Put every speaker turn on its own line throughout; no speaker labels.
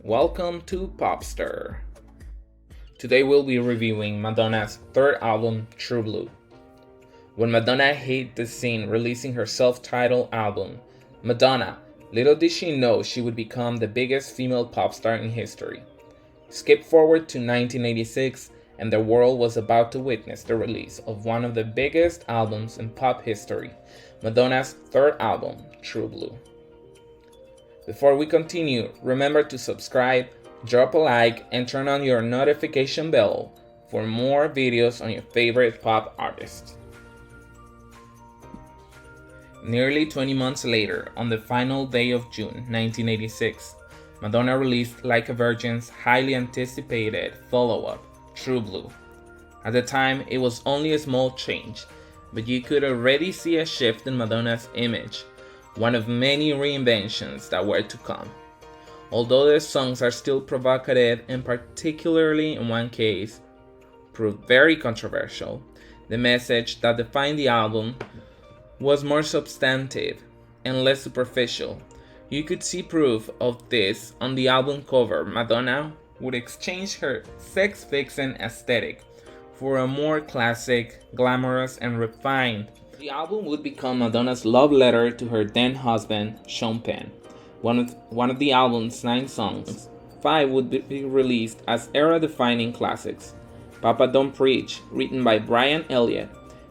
Welcome to Popstar. Today we'll be reviewing Madonna's third album, True Blue. When Madonna hit the scene releasing her self-titled album, Madonna, little did she know she would become the biggest female pop star in history. Skip forward to 1986 and the world was about to witness the release of one of the biggest albums in pop history, Madonna's third album, True Blue. Before we continue, remember to subscribe, drop a like, and turn on your notification bell for more videos on your favorite pop artists. Nearly 20 months later, on the final day of June 1986, Madonna released Like a Virgin's highly anticipated follow-up, True Blue. At the time, it was only a small change, but you could already see a shift in Madonna's image, one of many reinventions that were to come. Although the songs are still provocative and particularly in one case proved very controversial, the message that defined the album was more substantive and less superficial. You could see proof of this on the album cover. Madonna would exchange her sex vixen aesthetic for a more classic, glamorous, and refined. The album would become Madonna's love letter to her then husband, Sean Penn. One of the album's 9 songs, 5 would be released as era-defining classics. Papa Don't Preach, written by Brian Elliott.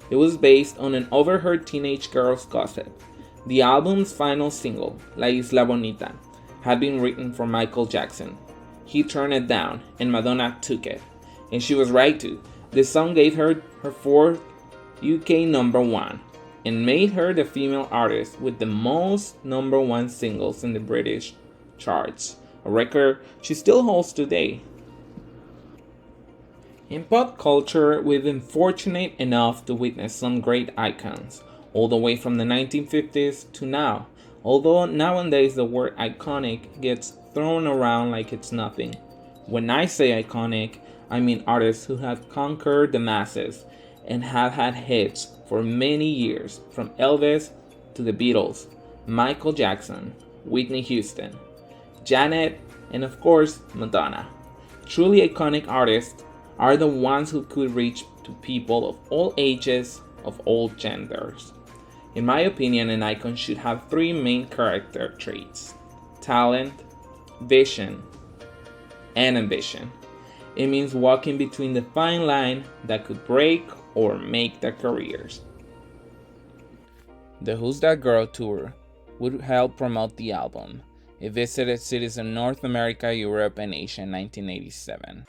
It was based on an overheard teenage girl's gossip. The album's final single, La Isla Bonita, had been written for Michael Jackson. He turned it down, and Madonna took it. And she was right to. The song gave her her 4th UK #1 and made her the female artist with the most #1 singles in the British charts, a record she still holds today. In pop culture, we've been fortunate enough to witness some great icons, all the way from the 1950s to now, although nowadays the word iconic gets thrown around like it's nothing. When I say iconic, I mean artists who have conquered the masses and have had hits for many years, from Elvis to the Beatles, Michael Jackson, Whitney Houston, Janet, and of course, Madonna. Truly iconic artists are the ones who could reach to people of all ages, of all genders. In my opinion, an icon should have 3 main character traits: talent, vision, and ambition. It means walking between the fine line that could break or make their careers. The Who's That Girl tour would help promote the album. It visited cities in North America, Europe, and Asia in 1987.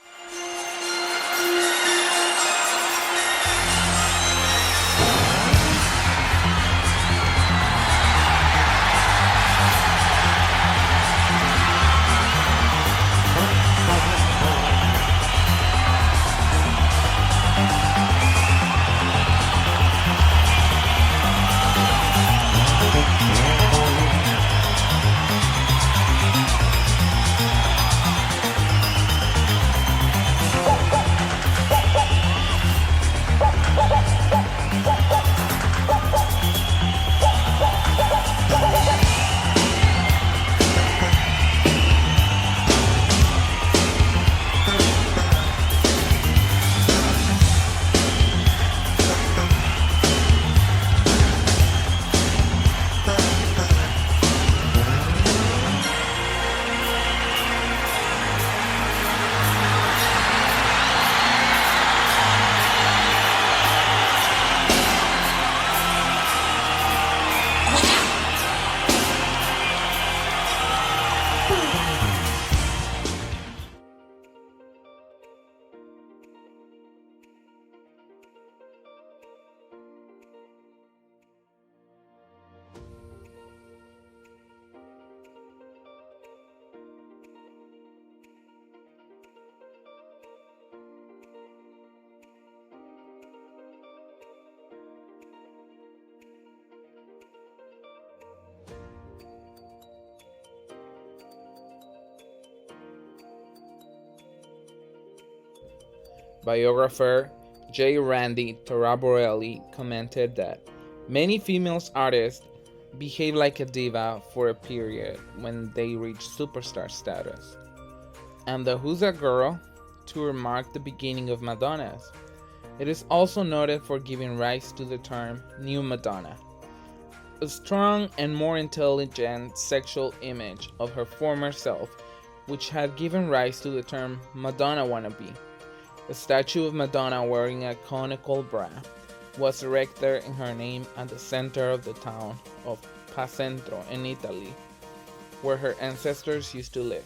Biographer J. Randy Toraborelli commented that many female artists behave like a diva for a period when they reach superstar status. and the Who's That Girl tour marked the beginning of Madonna's. It is also noted for giving rise to the term New Madonna, a strong and more intelligent sexual image of her former self, which had given rise to the term Madonna wannabe. A statue of Madonna wearing a conical bra was erected in her name at the center of the town of Pacentro in Italy, where her ancestors used to live.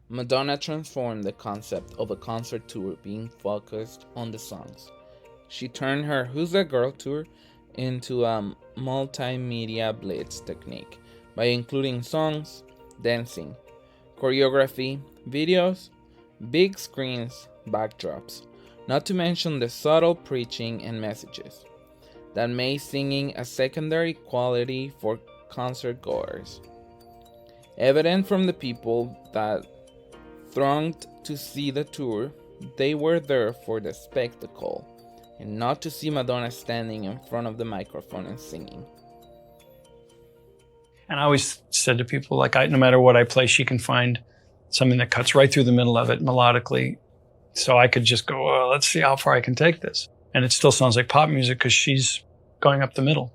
Madonna transformed the concept of a concert tour being focused on the songs. She turned her Who's That Girl tour into a multimedia blitz technique by including songs, dancing, choreography, videos, big screens, backdrops, not to mention the subtle preaching and messages that made singing a secondary quality for concert goers. Evident from the people that thronged to see the tour, they were there for the spectacle and not to see Madonna standing in front of the microphone and singing.
And I always said to people, like, no matter what I play, she can find something that cuts right through the middle of it melodically. So I could just go, well, let's see how far I can take this. And it still sounds like pop music because she's going up the middle.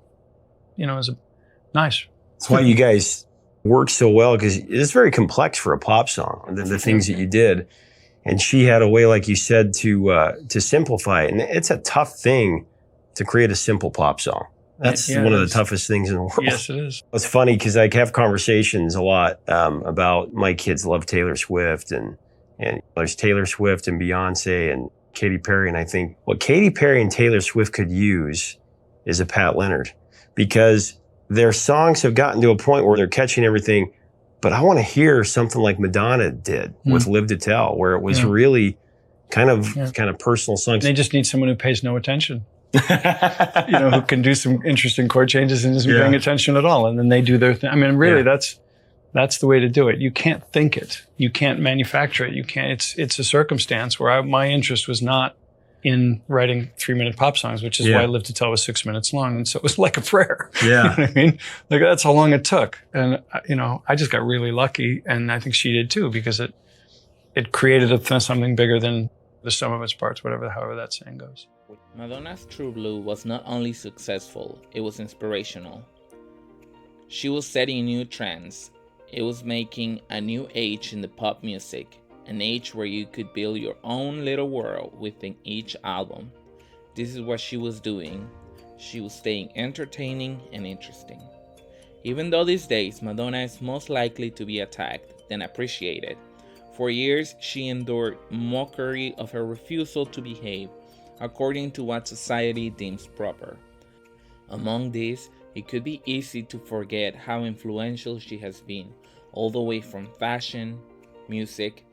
Nice.
That's why you guys work so well, because it's very complex for a pop song, the things that you did. And she had a way, like you said, to simplify it. And it's a tough thing to create a simple pop song. That's one of the toughest things in the world.
Yes, it is.
It's funny because I have conversations a lot about my kids love Taylor Swift, and there's Taylor Swift and Beyonce and Katy Perry. And I think what Katy Perry and Taylor Swift could use is a Pat Leonard, because their songs have gotten to a point where they're catching everything. But I want to hear something like Madonna did with Live to Tell, where it was really kind of personal songs.
They just need someone who pays no attention. Who can do some interesting chord changes and isn't paying attention at all. And then they do their thing. I mean, really, that's the way to do it. You can't think it. You can't manufacture it. You can't. It's a circumstance where my interest was not in writing 3-minute pop songs, which is why Live to Tell was 6 minutes long. And so it was like a prayer.
Yeah.
You know what I mean? Like, that's how long it took. And, I just got really lucky. And I think she did too, because it created something bigger than the sum of its parts, however that saying goes.
Madonna's True Blue was not only successful, it was inspirational. She was setting new trends. It was making a new age in the pop music, an age where you could build your own little world within each album. This is what she was doing. She was staying entertaining and interesting. Even though these days Madonna is most likely to be attacked than appreciated, for years she endured mockery of her refusal to behave according to what society deems proper. Among these, it could be easy to forget how influential she has been, all the way from fashion, music,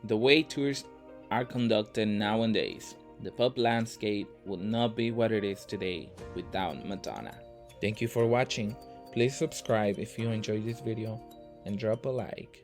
the way tours are conducted nowadays. The pop landscape would not be what it is today without Madonna. Thank you for watching. Please subscribe if you enjoyed this video and drop a like.